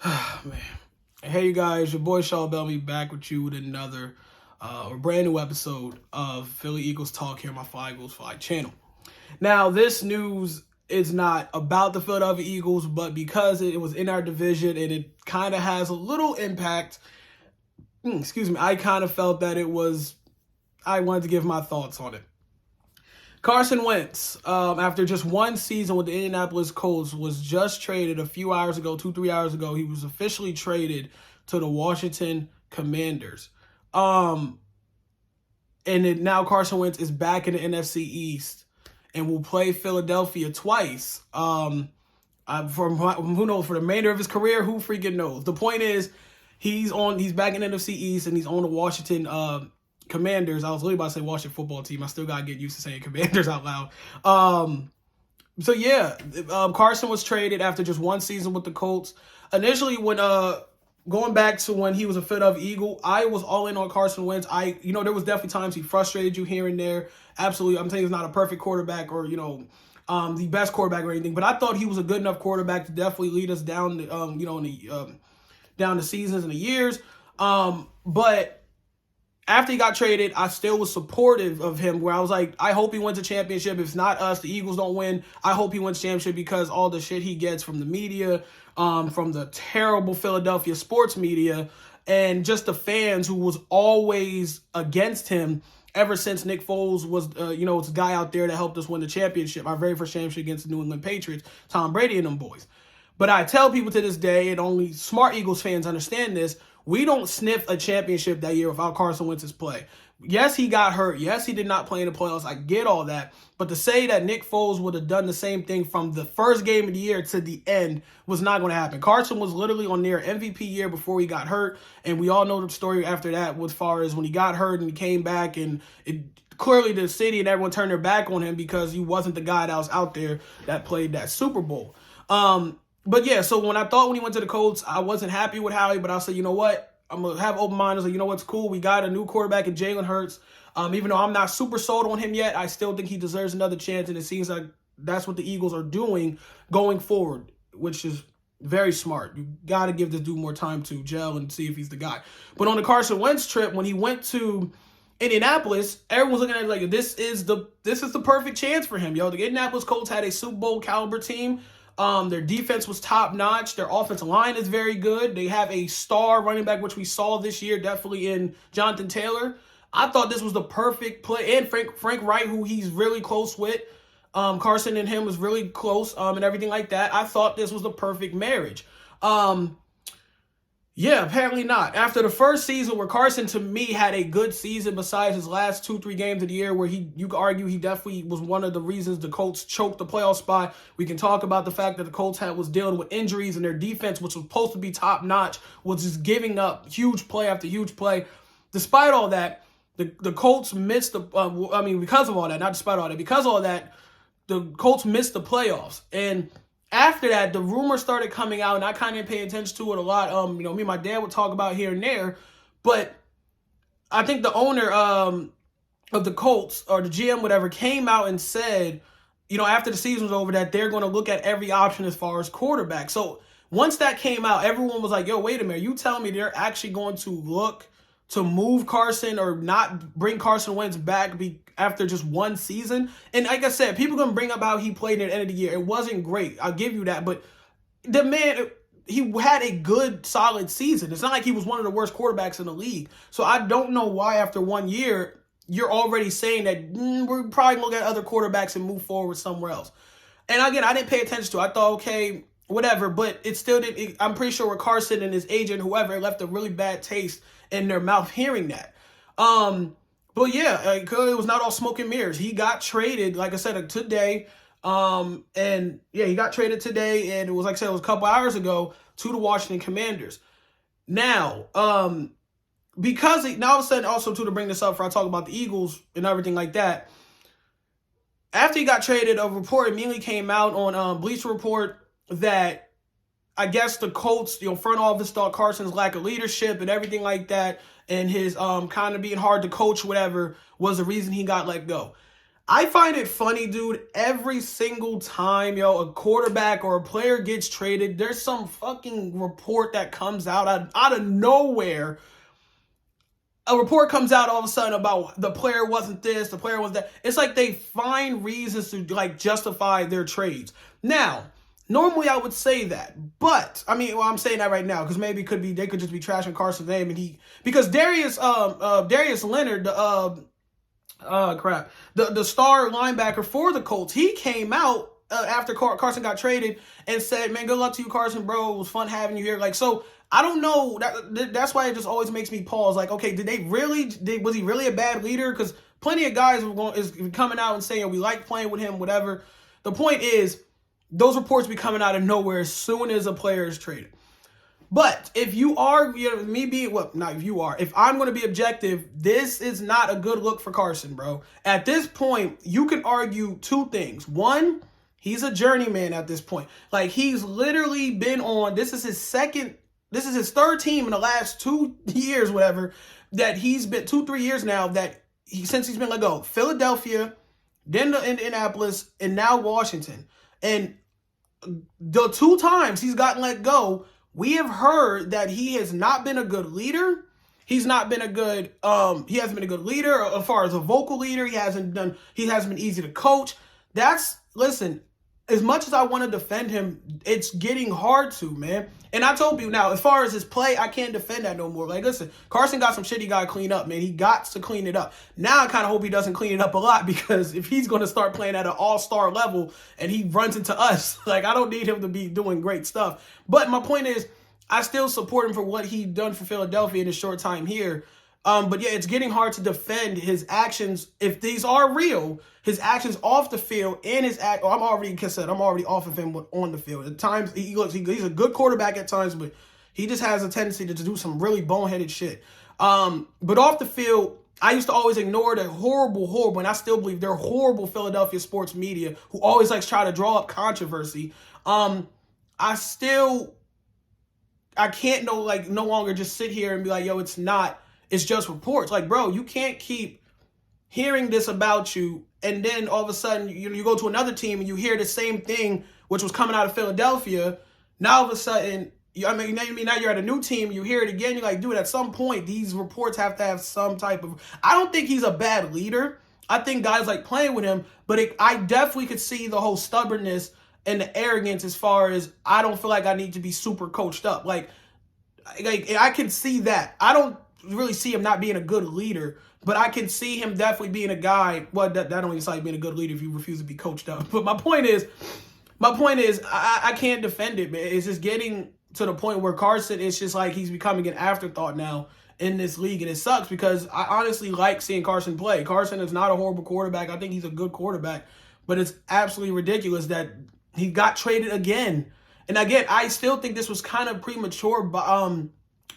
Man. Hey, you guys, your boy Shaw Bellamy back with you with another brand new episode of Philly Eagles Talk here on my Fly Eagles Fly channel. Now, this news is not about the Philadelphia Eagles, but because it was in our division and it kind of has a little impact, I kind of felt that I wanted to give my thoughts on it. Carson Wentz, after just one season with the Indianapolis Colts, was just traded a few hours ago, 2-3 hours ago. He was officially traded to the Washington Commanders. And now Carson Wentz is back in the NFC East and will play Philadelphia twice. For the remainder of his career, who freaking knows? The point is, he's back in the NFC East and he's on the Washington Commanders. I was literally about to say Washington football team. I still gotta get used to saying Commanders out loud. Carson was traded after just one season with the Colts. Initially, when going back to when he was a Philadelphia Eagle, I was all in on Carson Wentz. There was definitely times he frustrated you here and there. Absolutely, I'm saying he's not a perfect quarterback or the best quarterback or anything, but I thought he was a good enough quarterback to definitely lead us down down the seasons and the years. But after he got traded, I still was supportive of him, where I was like, I hope he wins a championship. If it's not us, the Eagles don't win, I hope he wins a championship, because all the shit he gets from the media, from the terrible Philadelphia sports media, and just the fans who was always against him ever since Nick Foles was, the guy out there that helped us win the championship, our very first championship against the New England Patriots, Tom Brady and them boys. But I tell people to this day, and only smart Eagles fans understand this, we don't sniff a championship that year without Carson Wentz's play. Yes, he got hurt. Yes, he did not play in the playoffs. I get all that. But to say that Nick Foles would have done the same thing from the first game of the year to the end was not going to happen. Carson was literally on near MVP year before he got hurt. And we all know the story after that, as far as when he got hurt and he came back, and clearly the city and everyone turned their back on him because he wasn't the guy that was out there that played that Super Bowl. But yeah, so when he went to the Colts, I wasn't happy with Howie, but I said, you know what? I'm going to have open mind. I was like, you know what's cool? We got a new quarterback in Jalen Hurts. Even though I'm not super sold on him yet, I still think he deserves another chance, and it seems like that's what the Eagles are doing going forward, which is very smart. You got to give this dude more time to gel and see if he's the guy. But on the Carson Wentz trip, when he went to Indianapolis, everyone's looking at it like, this is the perfect chance for him. The Indianapolis Colts had a Super Bowl caliber team. Their defense was top notch. Their offensive line is very good. They have a star running back, which we saw this year, definitely in Jonathan Taylor. I thought this was the perfect play. And Frank Wright, who he's really close with. Carson and him was really close, and everything like that. I thought this was the perfect marriage. Yeah, apparently not. After the first season, where Carson, to me, had a good season besides his last 2-3 games of the year, where you could argue he definitely was one of the reasons the Colts choked the playoff spot. We can talk about the fact that the Colts was dealing with injuries, and their defense, which was supposed to be top-notch, was just giving up huge play after huge play. Despite all that, the Colts missed because of all that, not despite all that, because of all that, the Colts missed the playoffs. And after that, the rumors started coming out, and I kind of didn't pay attention to it a lot. Me and my dad would talk about here and there, but I think the owner of the Colts, or the GM, whatever, came out and said, after the season was over, that they're going to look at every option as far as quarterback. So once that came out, everyone was like, yo, wait a minute, you telling me they're actually going to look to move Carson or not bring Carson Wentz back after just one season? And like I said, people are going to bring up how he played at the end of the year. It wasn't great. I'll give you that. But the man, he had a good, solid season. It's not like he was one of the worst quarterbacks in the league. So I don't know why after 1 year, you're already saying that we're probably going to look at other quarterbacks and move forward somewhere else. And again, I didn't pay attention to it. I thought, okay, whatever. But it still did. I'm pretty sure with Carson and his agent, whoever, left a really bad taste in their mouth hearing that. But yeah, it was not all smoke and mirrors. He got traded, like I said, today. And yeah, he got traded today, and it was, like I said, it was a couple hours ago, to the Washington Commanders. Now, because now all of a sudden, also to bring this up for I talk about the Eagles and everything like that. After he got traded, a report immediately came out on Bleacher Report that I guess the Colts, front office thought Carson's lack of leadership and everything like that, and his kind of being hard to coach, whatever, was the reason he got let go. I find it funny, dude, every single time, yo, a quarterback or a player gets traded, there's some fucking report that comes out of nowhere. A report comes out all of a sudden about the player wasn't this, the player was that. It's like they find reasons to like justify their trades. Now, normally I would say that, but I mean, well, I'm saying that right now because maybe they could just be trashing Carson's name and because Darius Leonard, the star linebacker for the Colts, he came out after Carson got traded and said, "Man, good luck to you, Carson, bro. It was fun having you here." Like, so I don't know. That's why it just always makes me pause. Like, okay, was he really a bad leader? Because plenty of guys is coming out and saying we like playing with him, whatever. The point is, those reports be coming out of nowhere as soon as a player is traded. But if you are, if I'm going to be objective, this is not a good look for Carson, bro. At this point, you can argue two things. One, he's a journeyman at this point. Like, he's literally been on, this is his third team in the last 2 years, whatever, that he's been 2-3 years now since he's been let go. Philadelphia, then Indianapolis, and now Washington. And the 2 times he's gotten let go, we have heard that he has not been a good leader. He hasn't been a good leader as far as a vocal leader. He hasn't been easy to coach. Listen, as much as I want to defend him, it's getting hard to, man. And I told you now, as far as his play, I can't defend that no more. Like, listen, Carson got some shit he got to clean up, man. He got to clean it up. Now I kind of hope he doesn't clean it up a lot, because if he's going to start playing at an all-star level and he runs into us, like, I don't need him to be doing great stuff. But my point is, I still support him for what he done for Philadelphia in his short time here. But yeah, it's getting hard to defend his actions, if these are real, his actions off the field and I'm already off of him on the field. At times, he's a good quarterback at times, but he just has a tendency to do some really boneheaded shit. But off the field, I used to always ignore the horrible, and I still believe they're horrible Philadelphia sports media who always likes try to draw up controversy. I can't no longer just sit here and be like, yo, it's just reports. Like, bro, you can't keep hearing this about you, and then all of a sudden you go to another team and you hear the same thing, which was coming out of Philadelphia. Now all of a sudden, now you're at a new team, you hear it again, you're like, dude, at some point, these reports have to have some type of... I don't think he's a bad leader. I think guys like playing with him, but I definitely could see the whole stubbornness and the arrogance as far as, I don't feel like I need to be super coached up. Like I can see that. I don't really see him not being a good leader, but I can see him definitely being a guy. Well, that only like being a good leader if you refuse to be coached up. But my point is, I can't defend it, man. It's just getting to the point where Carson, it's just like he's becoming an afterthought now in this league, and it sucks because I honestly like seeing Carson play. Carson is not a horrible quarterback. I think he's a good quarterback, but it's absolutely ridiculous that he got traded again. And again, I still think this was kind of premature, but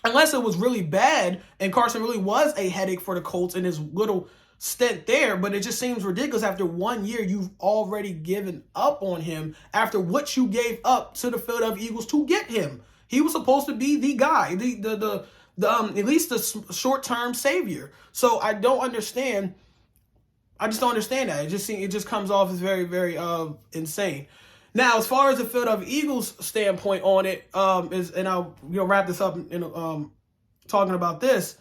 unless it was really bad and Carson really was a headache for the Colts in his little stint there. But it just seems ridiculous after 1 year you've already given up on him after what you gave up to the Philadelphia Eagles to get him. He was supposed to be the guy, the at least the short-term savior. So I don't understand. I just don't understand that. It just comes off as very, very insane. Now, as far as the Philadelphia Eagles standpoint on it, and I'll wrap this up in talking about this,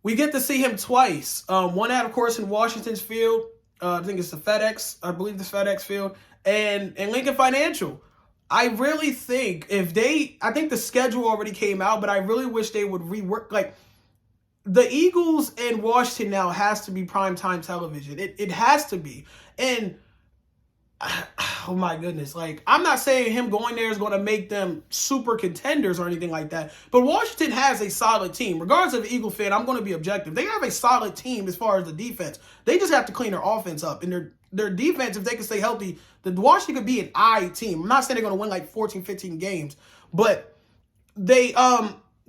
we get to see him twice. One out, of course, in Washington's field. I think it's I believe the FedEx field, and Lincoln Financial. I really think I think the schedule already came out, but I really wish they would rework. Like, the Eagles and Washington now has to be primetime television. It has to be. And oh my goodness, like, I'm not saying him going there is going to make them super contenders or anything like that, but Washington has a solid team. Regardless of the Eagle fan, I'm going to be objective. They have a solid team as far as the defense. They just have to clean their offense up, and their defense, if they can stay healthy, the Washington could be an I team. I'm not saying they're going to win like 14, 15 games, but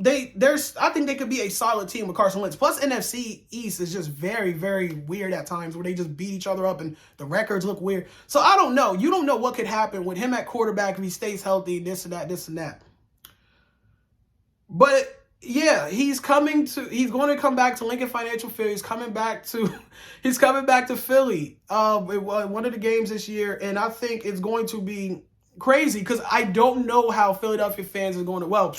I think they could be a solid team with Carson Wentz. Plus, NFC East is just very, very weird at times where they just beat each other up and the records look weird. So I don't know. You don't know what could happen with him at quarterback if he stays healthy, this and that. But Yeah, he's going to come back to Lincoln Financial Field. He's coming back to Philly in one of the games this year, and I think it's going to be crazy because I don't know how Philadelphia fans are going to, well,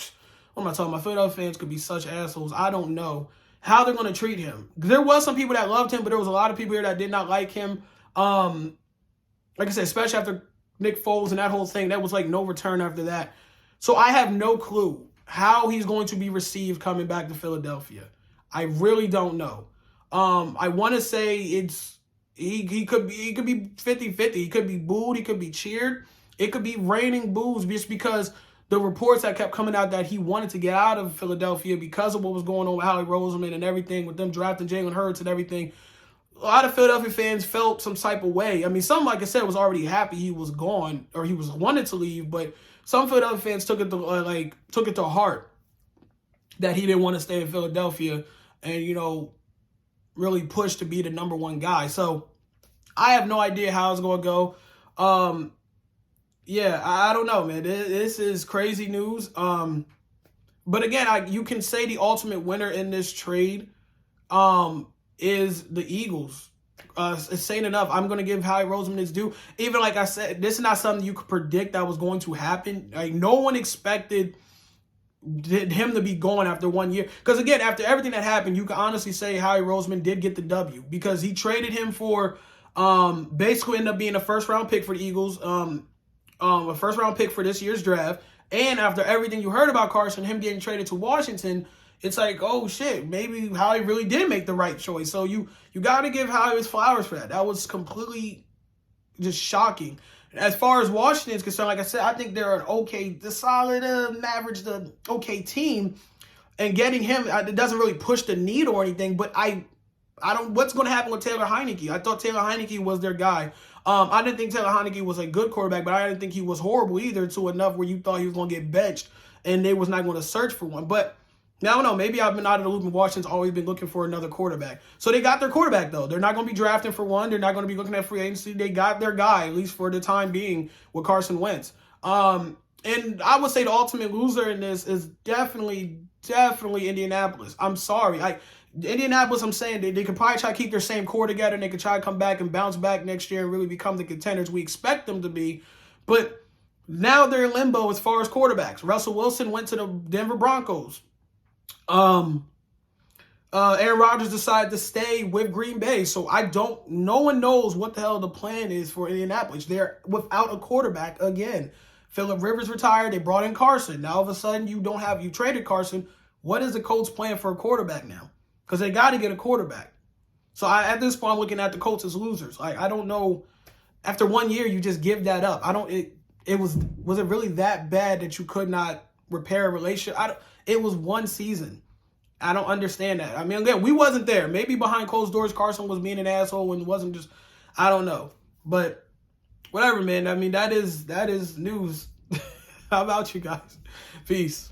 what am I talking about? Philadelphia fans could be such assholes. I don't know how they're going to treat him. There was some people that loved him, but there was a lot of people here that did not like him. Like I said, especially after Nick Foles and that whole thing, that was like no return after that. So I have no clue how he's going to be received coming back to Philadelphia. I really don't know. I want to say he could be 50-50. He could be booed, he could be cheered. It could be raining boos just because the reports that kept coming out that he wanted to get out of Philadelphia because of what was going on with Howie Roseman and everything, with them drafting Jalen Hurts and everything. A lot of Philadelphia fans felt some type of way. I mean, some, like I said, was already happy he was gone or he was wanted to leave, but some Philadelphia fans took it to heart that he didn't want to stay in Philadelphia and, really push to be the number one guy. So I have no idea how it's going to go. Yeah, I don't know, man. This is crazy news. But again, you can say the ultimate winner in this trade is the Eagles. It's saying enough. I'm going to give Howie Roseman his due. Even like I said, this is not something you could predict that was going to happen. Like, no one expected him to be gone after 1 year. Because again, after everything that happened, you can honestly say Howie Roseman did get the W because he traded him for basically ended up being a first-round pick for the Eagles, a first-round pick for this year's draft. And after everything you heard about Carson, him getting traded to Washington, it's like, oh shit, maybe Howie really did make the right choice. So you got to give Howie his flowers for that. That was completely just shocking. As far as Washington is concerned, like I said, I think they're an okay, the solid, average, the okay team. And getting him, it doesn't really push the needle or anything. But I don't. What's going to happen with Taylor Heineke? I thought Taylor Heineke was their guy. I didn't think Taylor Heineke was a good quarterback, but I didn't think he was horrible either, to enough where you thought he was going to get benched and they was not going to search for one. But now, I don't know. Maybe I've been out of the loop, and Washington's always been looking for another quarterback. So they got their quarterback, though. They're not going to be drafting for one. They're not going to be looking at free agency. They got their guy, at least for the time being, with Carson Wentz. And I would say the ultimate loser in this is definitely Indianapolis. I'm sorry. Indianapolis, I'm saying they could probably try to keep their same core together, and they could try to come back and bounce back next year and really become the contenders we expect them to be. But now they're in limbo as far as quarterbacks. Russell Wilson went to the Denver Broncos. Aaron Rodgers decided to stay with Green Bay. So no one knows what the hell the plan is for Indianapolis. They're without a quarterback again. Phillip Rivers retired. They brought in Carson. Now all of a sudden you traded Carson. What is the Colts plan for a quarterback now? Because they got to get a quarterback. So at this point, I'm looking at the Colts as losers. I don't know. After 1 year, you just give that up. Was it really that bad that you could not repair a relationship? It was one season. I don't understand that. I mean, again, we wasn't there. Maybe behind closed doors, Carson was being an asshole and wasn't just, I don't know. But whatever, man. I mean, that is news. How about you guys? Peace.